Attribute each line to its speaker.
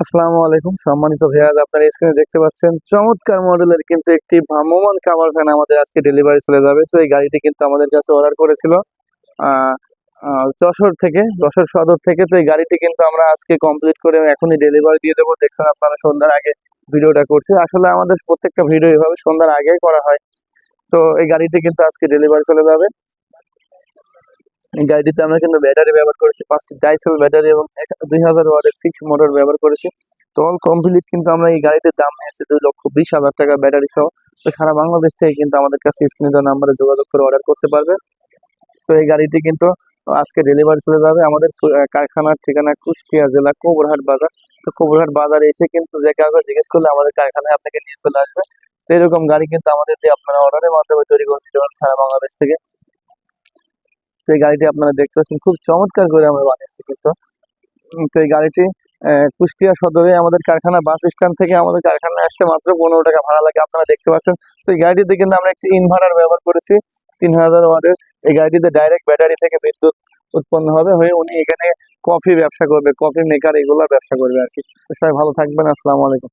Speaker 1: আসসালামু আলাইকুম সম্মানিত ভাইয়া, আপনারা স্ক্রিনে দেখতে পাচ্ছেন চমৎকার মডেলের কিন্তু একটি ভ্রাম্যমাণ কাভার ভ্যান আমাদের আজকে ডেলিভারি চলে যাবে। তো এই গাড়িটি কিন্তু আমাদের কাছে অর্ডার করেছিল আহ, যশোর সদর থেকে। তো এই গাড়িটি কিন্তু আমরা আজকে কমপ্লিট করে এখনই ডেলিভারি দিয়ে দেবো। দেখছেন আপনারা সন্ধ্যার আগে ভিডিওটা করছি। আসলে আমাদের প্রত্যেকটা ভিডিও এভাবে সন্ধ্যার আগেই করা হয়। তো এই গাড়িটি কিন্তু আজকে ডেলিভারি চলে যাবে। এই গাড়িটিতে আমরা কিন্তু ব্যাটারি ব্যবহার করেছি, 5টি ডাইসেল ব্যাটারি এবং 2000 ওয়াটের ফিক্সড মোটর ব্যবহার করেছি। তো অল কমপ্লিট কিন্তু আমরা এই গাড়িটির দাম নিয়েছি 2,20,000 টাকা ব্যাটারি সহ। তো সারা বাংলাদেশ থেকে কিন্তু আমাদের কাছে স্ক্রিনে দেওয়া নাম্বারে যোগাযোগ করে অর্ডার করতে পারবে। তো এই গাড়িটি কিন্তু আজকে ডেলিভারি চলে যাবে। আমাদের কারখানার ঠিকানা কুষ্টিয়া জেলা কোবরহাট বাজার। তো কোবরহাট বাজারে এসে কিন্তু যে কাউকে জিজ্ঞেস করলে আমাদের কারখানায় আপনাকে নিয়ে চলে আসবে। তো এরকম গাড়ি কিন্তু আমাদের দিয়ে আপনারা অর্ডারের মাধ্যমে তৈরি করে নিতে পারেন সারা বাংলাদেশ থেকে। তো এই গাড়িটি আপনারা দেখতে পাচ্ছেন খুব চমৎকার করে আমরা বানিয়েছি কিন্তু। তো এই গাড়িটি কুষ্টিয়া সদরে আমাদের কারখানা বাস স্ট্যান্ড থেকে আমাদের কারখানায় আসতে মাত্র 15 টাকা ভাড়া লাগে, আপনারা দেখতে পাচ্ছেন। তো এই গাড়িটিতে কিন্তু আমরা একটি ইনভার্টার ব্যবহার করেছি 3000 ওয়াটের। এই গাড়িটিতে ডাইরেক্ট ব্যাটারি থেকে বিদ্যুৎ উৎপন্ন হবে হয়ে উনি এখানে কফি ব্যবসা করবে, কফি মেকার এগুলোর ব্যবসা করবে আর কি। তো সবাই ভালো থাকবেন, আসসালামু আলাইকুম।